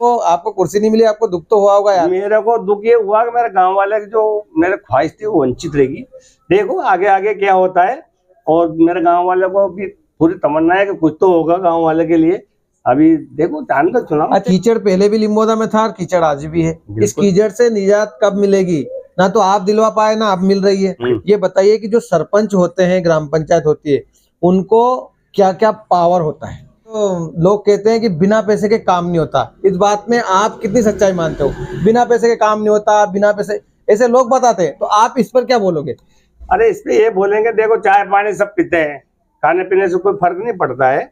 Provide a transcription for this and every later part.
तो आपको कुर्सी नहीं मिली, आपको दुख तो हुआ होगा यार। मेरे को दुख ये हुआ कि मेरे गांव वाले की जो मेरे ख्वाहिश थी वो वंचित रहेगी। देखो आगे आगे क्या होता है, और मेरे गांव वाले को भी पूरी तमन्ना है कि कुछ तो होगा गांव वाले के लिए। अभी देखो टाइम का चुनाव। कीचड़ पहले भी लिम्बोदा में था और कीचड़ आज भी है। इस कीचड़ से निजात कब मिलेगी? ना तो आप दिलवा पाए ना अब मिल रही है। ये बताइए कि जो सरपंच होते हैं, ग्राम पंचायत होती है, उनको क्या क्या पावर होता है? तो लोग कहते हैं कि बिना पैसे के काम नहीं होता, इस बात में आप कितनी सच्चाई मानते हो? बिना पैसे के काम नहीं होता, बिना पैसे, ऐसे लोग बताते हैं, तो आप इस पर क्या बोलोगे? अरे इस पे ये बोलेंगे, देखो चाय पानी सब पीते हैं, खाने पीने से कोई फर्क नहीं पड़ता है।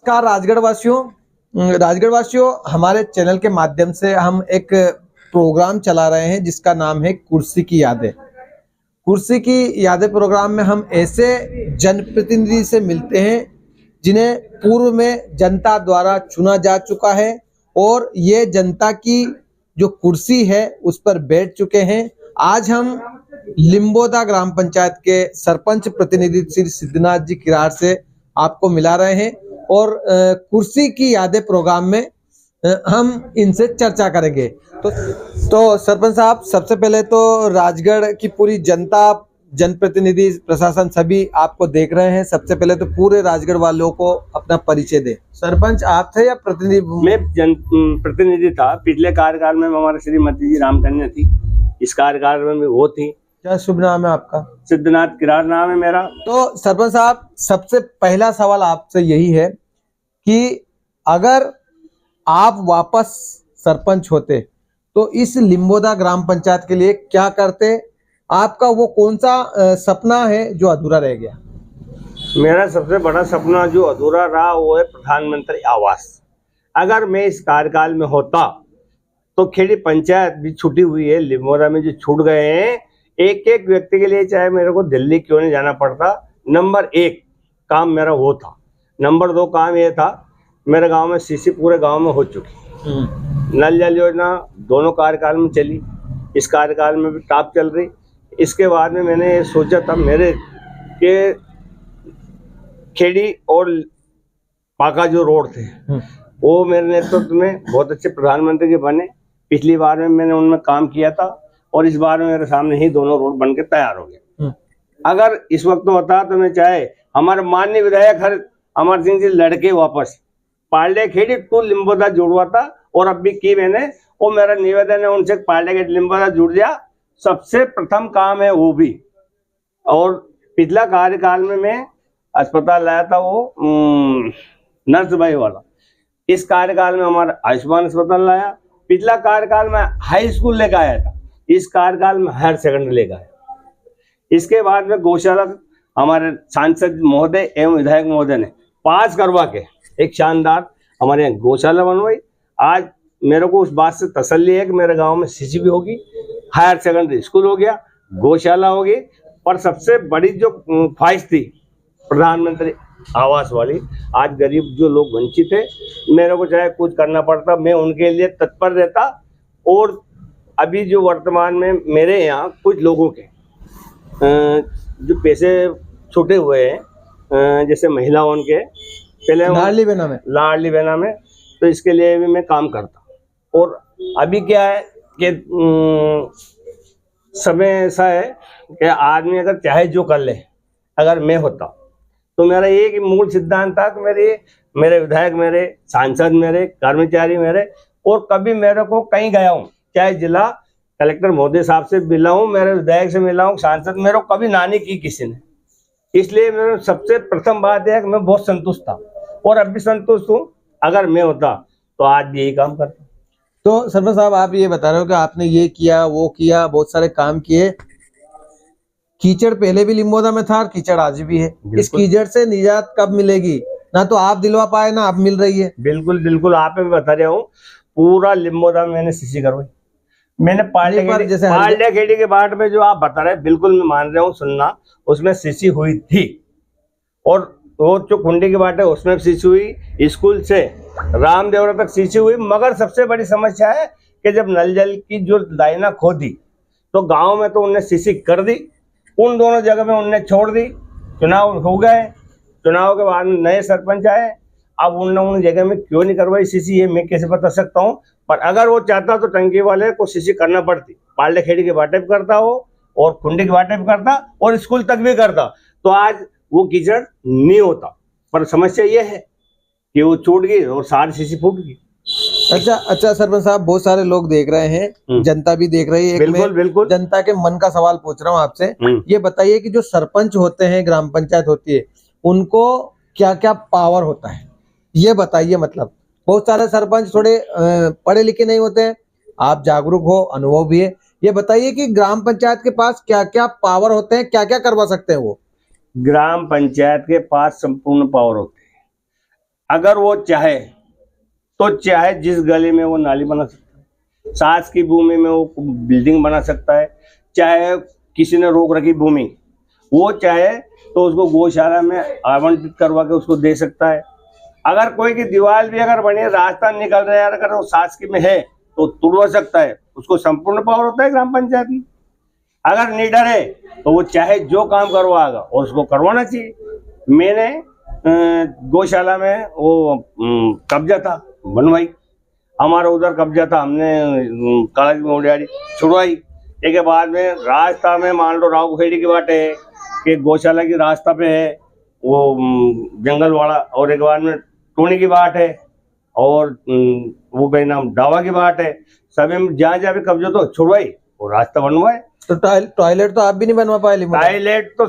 राजगढ़ वासियों, हमारे चैनल के माध्यम से हम एक प्रोग्राम चला रहे हैं जिसका नाम है कुर्सी की यादें। कुर्सी की यादें प्रोग्राम में हम ऐसे जनप्रतिनिधि से मिलते हैं जिन्हें पूर्व में जनता द्वारा चुना जा चुका है और ये जनता की जो कुर्सी है उस पर बैठ चुके हैं। आज हम लिम्बोदा ग्राम पंचायत के सरपंच प्रतिनिधि श्री सिद्धनाथ जी किरार से आपको मिला रहे हैं और कुर्सी की यादें प्रोग्राम में हम इनसे चर्चा करेंगे। तो सरपंच साहब, सबसे पहले तो राजगढ़ की पूरी जनता, जनप्रतिनिधि, प्रशासन सभी आपको देख रहे हैं। सबसे पहले तो पूरे राजगढ़ वालों को अपना परिचय दे। सरपंच आप थे या प्रतिनिधि? मैं प्रतिनिधि था। पिछले कार्यकाल में हमारे श्रीमती जी रामकन्या थी, इस कार्यकाल में वो थी। क्या शुभ नाम है आपका? सिद्धनाथ किरार नाम है मेरा। तो सरपंच साहब, सबसे पहला सवाल आपसे यही है कि अगर आप वापस सरपंच होते तो इस लिम्बोदा ग्राम पंचायत के लिए क्या करते? आपका वो कौन सा सपना है जो अधूरा रह गया? मेरा सबसे बड़ा सपना जो अधूरा रहा वो है प्रधानमंत्री आवास। अगर मैं इस कार्यकाल में होता तो खेड़ी पंचायत भी छूटी हुई है, लिम्बोदा में जो छूट गए हैं, एक एक व्यक्ति के लिए चाहे मेरे को दिल्ली क्यों नहीं जाना पड़ता। नंबर 1 काम मेरा वो था। नंबर 2 काम ये था, मेरे गांव में सीसी पूरे गांव में हो चुकी। नल जल योजना दोनों कार्यकाल में चली, इस कार्यकाल में भी टॉप चल रही। इसके बाद में मैंने सोचा था मेरे के खेड़ी और पाका जो रोड थे वो मेरे नेतृत्व में बहुत अच्छे प्रधानमंत्री के बने। पिछली बार में मैंने उनमें काम किया था और इस बार में मेरे सामने ही दोनों रोड बन के तैयार हो गए। अगर इस वक्त होता तो मैं चाहे हमारे माननीय विधायक हर अमर सिंह जी लड़के वापस पालडे खेड़ी टू लिम्बोदा जुड़वाता, और अब भी की मैंने। वो मेरा निवेदन है उनसे, पालडे खेड़ी लिम्बोदा जुड़ जा, सबसे प्रथम काम है वो भी। और पिछला कार्यकाल में मैं अस्पताल लाया था, वो नर्स भाई वाला। इस कार्यकाल में हमारा आयुष्मान अस्पताल लाया। पिछला कार्यकाल में हाई स्कूल लेकर आया था, इस कार्यकाल में हायर सेकेंडरी लेकर आया। इसके बाद में गौशाला हमारे सांसद महोदय एवं विधायक महोदय ने पास करवा के एक शानदार हमारे यहाँ गौशाला बनवाई। आज मेरे को उस बात से तसल्ली है कि मेरे गांव में सीसी भी होगी, हायर सेकेंडरी स्कूल हो गया, गौशाला होगी, और सबसे बड़ी जो ख्वाहिश थी प्रधानमंत्री आवास वाली, आज गरीब जो लोग वंचित है, मेरे को चाहे कुछ करना पड़ता मैं उनके लिए तत्पर रहता। और अभी जो वर्तमान में मेरे यहाँ कुछ लोगों के जो पैसे छूटे हुए हैं, जैसे महिलाओं के पहले लाडली बहना में, तो इसके लिए भी मैं काम करता। और अभी क्या है कि समय ऐसा है कि आदमी अगर चाहे जो कर ले, अगर मैं होता तो मेरा एक मूल सिद्धांत था कि मेरे विधायक, मेरे सांसद, मेरे कर्मचारी, मेरे, और कभी मेरे को कहीं गया हूँ, चाहे जिला कलेक्टर महोदय साहब से मिला हूँ, मेरे विधायक से मिला हूँ, सांसद, मेरे को कभी नानी की किसी ने। इसलिए मेरे सबसे प्रथम बात है कि मैं बहुत संतुष्ट था और अब भी संतुष्ट हूँ। अगर मैं होता तो आज भी यही काम करता। तो सरपंच साहब, आप ये बता रहे हो कि आपने ये किया वो किया, बहुत सारे काम किए। कीचड़ पहले भी लिम्बोदा में था और कीचड़ आज भी है। इस कीचड़ से निजात कब मिलेगी? ना तो आप दिलवा पाए ना अब मिल रही है। बिल्कुल बिल्कुल, आप भी बता रहा हूँ, पूरा लिम्बोदा में मैंने सीसी करवाई। मैंने पालडे खेड़ी के बाट में जो आप बता रहे, बिल्कुल मैं मान रहा हूँ, सुनना, उसमें सीसी हुई थी। और वो जो कुंडी की बाट है उसमें सीसी हुई, स्कूल से रामदेवरा तक सीसी हुई। मगर सबसे बड़ी समस्या है कि जब नल जल की जो लाइना खोदी तो गांव में तो उनने सीसी कर दी, उन दोनों जगह में उनने छोड़ दी। चुनाव हो गए, चुनाव के बाद में नए सरपंच आए, अब उन जगह में क्यों नहीं करवाई सीसी, ये मैं कैसे बता सकता हूँ। पर अगर वो चाहता तो टंकी वाले को सीसी करना पड़ती, पाल्टे खेड़ी के बाटे भी करता हो और खुंडी के बाटे भी करता और स्कूल तक भी करता, तो आज वो कीचड़ नहीं होता। पर समस्या ये है कि वो छूट गई और सारी सीसी फूट गई। अच्छा सरपंच साहब, बहुत सारे लोग देख रहे हैं, जनता भी देख रही है। बिल्कुल बिल्कुल। जनता के मन का सवाल पूछ रहा हूँ आपसे, ये बताइए कि जो सरपंच होते हैं, ग्राम पंचायत होती है, उनको क्या क्या पावर होता है, ये बताइए। मतलब बहुत सारे सरपंच थोड़े पढ़े लिखे नहीं होते हैं, आप जागरूक हो, अनुभव भी है, ये बताइए कि ग्राम पंचायत के पास क्या क्या पावर होते हैं, क्या क्या करवा सकते हैं वो। ग्राम पंचायत के पास संपूर्ण पावर होते हैं। अगर वो चाहे तो चाहे जिस गली में वो नाली बना सकता है, सास की भूमि में वो बिल्डिंग बना सकता है, चाहे किसी ने रोक रखी भूमि वो चाहे तो उसको गौशाला में आवंटित करवा के उसको दे सकता है। अगर कोई की दीवार भी अगर बनी, रास्ता निकल रहा है, अगर वो सास की में है तो तुड़वा सकता है, उसको संपूर्ण पावर होता है ग्राम पंचायत में। अगर नीडर है तो वो चाहे जो काम करवाएगा और उसको करवाना चाहिए। मैंने गौशाला में वो कब्जा था बनवाई, हमारा उधर कब्जा था, हमने कागज में उड़ाड़ी छुड़वाई। एक के बाद में रास्ता में मान लो राव खेड़ी की बाटे है कि गौशाला की रास्ता पे है वो जंगल वाला, और एक बार में टोनी की बाट है और वो कहीं नाम डावा की बाट है, सभी में जहाँ जहाँ भी कब्जा तो छुड़वाई और रास्ता बनवाए। तो टॉयलेट तो आप भी नहीं बनवा पाए? टॉयलेट तो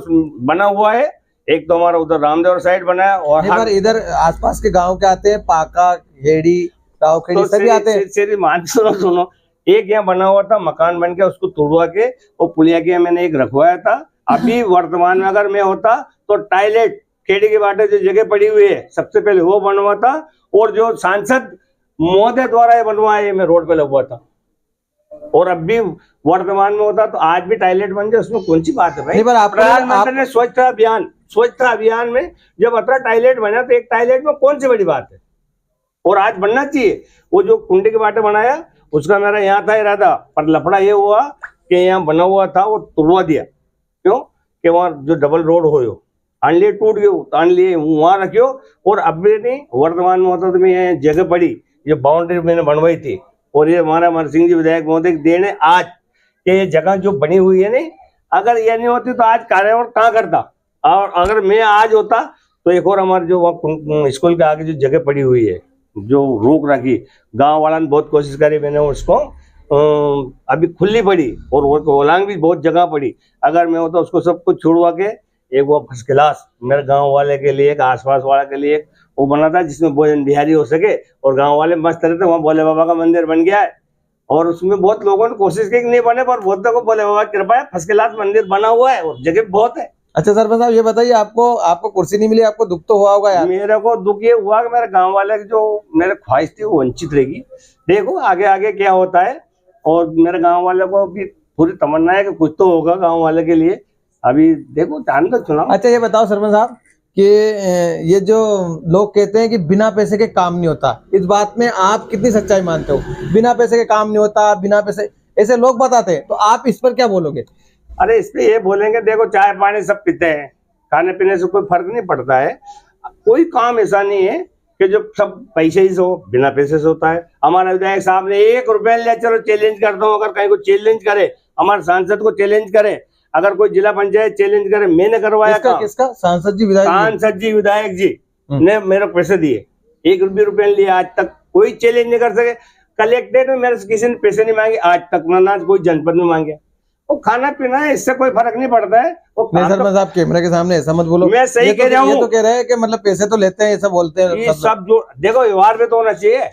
बना हुआ है, एक तो हमारा उधर रामदेव साइड बना है और इधर आसपास के गांव के आते हैं, पाका खेड़ी राव खेड़ी सभी आते हैं। मान सुनो, एक यहाँ बना हुआ था मकान बन के, उसको तोड़वा के वो पुलिया के मैंने एक रखवाया था। अभी वर्तमान में अगर मैं होता तो टॉयलेट खेड़ी के बाटे जो जगह पड़ी हुई है सबसे पहले वो बनवा था, और जो सांसद महोदय द्वारा ये बनवाया मैं रोड पे लगवा था। और अब भी वर्तमान में होता तो आज भी टॉयलेट बन जाए, उसमें कौन सी बात है भाई। प्रधानमंत्री ने स्वच्छता अभियान में जब अतरा टॉयलेट बना तो एक टॉयलेट में कौन सी बड़ी बात है, और आज बनना चाहिए। वो जो कुंडी के बाटे बनाया उसका मेरा यहाँ था इरादा, पर लफड़ा ये हुआ कि यहाँ बना हुआ था वो तोड़वा दिया। क्यों कि वहाँ जो डबल रोड हो आनलिए टूट गयो, तो आनलिए वहां रखियो। और अब भी नहीं वर्तमान में होता तो मैं यहाँ जगह पड़ी, ये बाउंड्री मैंने बनवाई थी, और ये हमारा अमर सिंह जी विधायक महोदय देने आज कि ये जगह जो बनी हुई है नहीं, अगर ये नहीं होती तो आज कार्य कहाँ करता। और अगर मैं आज होता तो एक और हमारे जो स्कूल के आगे जो जगह पड़ी हुई है जो रोक रखी, गांव वाला ने बहुत कोशिश करी, मैंने उसको अभी खुली पड़ी और ओलांग भी बहुत जगह पड़ी। अगर मैं होता उसको सब कुछ छुड़वा के एक वो फर्स्ट क्लास मेरे गांव वाले के लिए, एक आसपास वाले के लिए वो बना था जिसमें भोजन बिहारी हो सके और गांव वाले मस्त रहते। वहाँ भोले बाबा का मंदिर बन गया है और उसमें बहुत लोगों ने कोशिश की कि नहीं बने, पर बहुत को भोले बाबा की कृपा है, फर्स्ट क्लास मंदिर बना हुआ है और जगह बहुत है। अच्छा सरपंच साहब, ये बताइए आपको कुर्सी नहीं मिली, आपको दुख तो हुआ होगा यार। मेरे को दुख ये हुआ कि मेरे गांव वाले की जो मेरे ख्वाहिश थी वो वंचित रहेगी। देखो आगे आगे क्या होता है, और मेरे गांव वाले को भी पूरी तमन्ना है कि कुछ तो होगा गांव वाले के लिए। अभी देखो जान का चुनाव। अच्छा ये बताओ सरपंच साहब कि ये जो लोग कहते हैं कि बिना पैसे के काम नहीं होता, इस बात में आप कितनी सच्चाई मानते हो? बिना पैसे के काम नहीं होता, बिना पैसे ऐसे लोग बताते हैं, तो आप इस पर क्या बोलोगे? अरे इस पे ये बोलेंगे, देखो चाय पानी सब पीते हैं, खाने पीने से कोई फर्क नहीं पड़ता है। कोई काम ऐसा नहीं है कि जो सब पैसे ही से हो, बिना पैसे से होता है। हमारे विधायक साहब ने 1 रुपया ले, चलो चैलेंज करता हूँ, अगर कहीं को चैलेंज करे, हमारे सांसद को चैलेंज करे, अगर कोई जिला पंचायत चैलेंज करे, मैंने करवाया। किसका? सांसद जी विधायक जी ने मेरे पैसे दिए, 1 रुपया लिए, आज तक कोई चैलेंज नहीं कर सके। कलेक्ट्रेट में मेरे से किसी ने पैसे नहीं मांगे आज तक, ना कोई जनपद में मांगे। वो खाना पीना है, इससे कोई फर्क नहीं पड़ता है। सर आप कैमरे के सामने ऐसा मत बोलो। मैं सही कह रहा हूँ। ये तो कह रहे हैं कि मतलब पैसे तो लेते हैं, ऐसा बोलते हैं। ये सब जो देखो व्यवहार में तो होना चाहिए,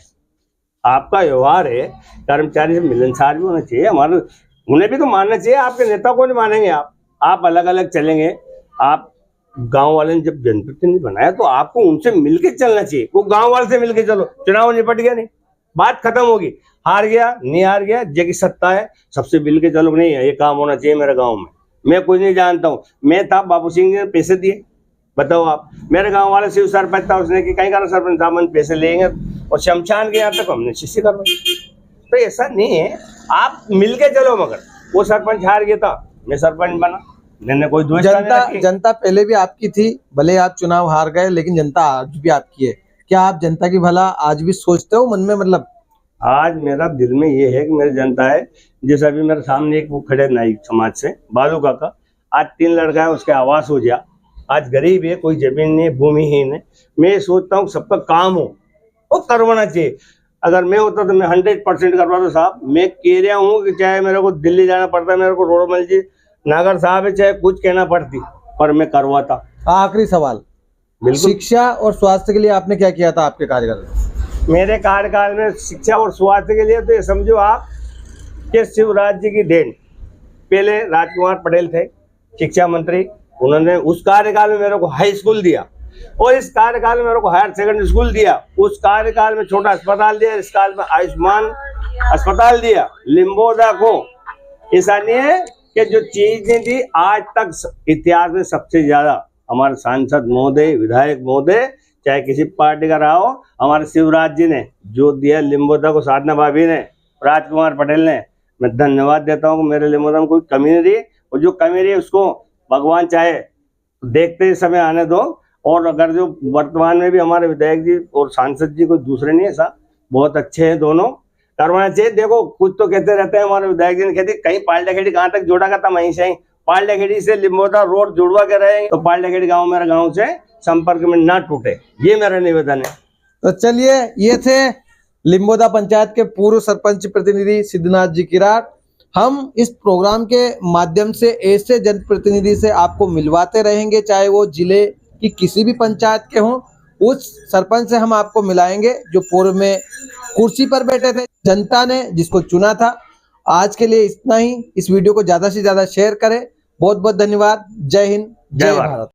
आपका व्यवहार है, कर्मचारी से मिलनसार भी होना चाहिए। हमारे उन्हें भी तो मानना चाहिए, आपके नेता को नहीं मानेंगे आप अलग अलग चलेंगे। आप गांव वाले ने जब जनप्रतिनिधि बनाया तो आपको उनसे मिलके चलना चाहिए। वो गांव वाले से मिलके चलो, चुनाव निपट गया, नहीं बात खत्म होगी। हार गया नहीं हार गया, जगह सत्ता है, सबसे मिल के चलो। नहीं ये काम होना चाहिए मेरे गांव में, मैं कुछ नहीं जानता हूँ। मैं था, बाबू सिंह ने पैसे दिए, बताओ आप। मेरे गांव वाले शिव सरपंच था, उसने कि कहीं का सरपंच साहब पैसे लेंगे, और शमशान के यहाँ तक हमने शिष्य करवाई। तो ऐसा नहीं है, आप मिल के चलो। मगर वो सरपंच हार गया था, मैं सरपंच बना, मैंने कोई द्वेषता नहीं जनता रखी। जनता पहले भी आपकी थी, भले आप चुनाव हार गए, लेकिन जनता आज भी आपकी है। क्या आप जनता की भला आज भी सोचते हो मन में, मतलब? आज मेरा दिल में ये है कि मेरी जनता है। जैसे अभी मेरे सामने एक वो खड़े नाई समाज से बालू काका, आज 3 लड़का है, उसके आवास हो गया। आज गरीब है, कोई जमीन नहीं है, भूमिहीन है। मैं ये सोचता हूँ सबका काम हो, वो करवाना चाहिए। अगर मैं होता तो मैं 100% करवाता साहब। मैं कह रहा हूँ कि चाहे मेरे को दिल्ली जाना पड़ता, मेरे को रोडमल जी नागर साहब है, चाहे कुछ कहना पड़ती, पर मैं करवाता। आखिरी सवाल, बिल्कुल। शिक्षा और स्वास्थ्य के लिए आपने क्या किया था आपके कार्यकाल में? मेरे कार्यकाल में शिक्षा और स्वास्थ्य के लिए तो ये समझो आप कि शिवराज जी की देन। पहले राजकुमार पटेल थे शिक्षा मंत्री, उन्होंने उस कार्यकाल में मेरे को हाई स्कूल दिया, और इस कार्यकाल में मेरे को हायर सेकेंडरी स्कूल दिया। उस कार्यकाल में छोटा अस्पताल दिया, इस काल में आयुष्मान अस्पताल दिया। लिम्बोदा को ऐसा नहीं है कि जो चीजें थी आज तक इतिहास में सबसे ज्यादा हमारे सांसद महोदय, विधायक महोदय, चाहे किसी पार्टी का रहा हो, हमारे शिवराज जी ने जो दिया लिम्बोदा को, साधना भाभी ने, राजकुमार पटेल ने, मैं धन्यवाद देता हूँ कि मेरे लिम्बोदा में कोई कमी नहीं रही। और जो कमी रही उसको भगवान चाहे देखते समय आने दो। और अगर जो वर्तमान में भी हमारे विधायक जी और सांसद जी कोई दूसरे नहीं है, ऐसा बहुत अच्छे हैं, दोनों करवाना चाहिए। देखो कुछ तो कहते रहते हैं हमारे विधायक जी ने, कहते कहीं पाल्टा खेड़ी कहाँ तक जोड़ा का था, वहीं से पाल्टा खेड़ी से लिम्बोदा रोड जुड़वा के रहे तो पाल्टा खेड़ी गाँव मेरे गाँव से संपर्क में ना टूटे, ये मेरा निवेदन है। तो चलिए, ये थे लिम्बोदा पंचायत के पूर्व सरपंच प्रतिनिधि सिद्धनाथ जी किरार। हम इस प्रोग्राम के माध्यम से ऐसे जनप्रतिनिधि से आपको मिलवाते रहेंगे, चाहे वो जिले की किसी भी पंचायत के हों। उस सरपंच से हम आपको मिलाएंगे जो पूर्व में कुर्सी पर बैठे थे, जनता ने जिसको चुना था। आज के लिए इतना ही। इस वीडियो को ज्यादा से ज्यादा शेयर करें। बहुत बहुत धन्यवाद। जय हिंद, जय भारत।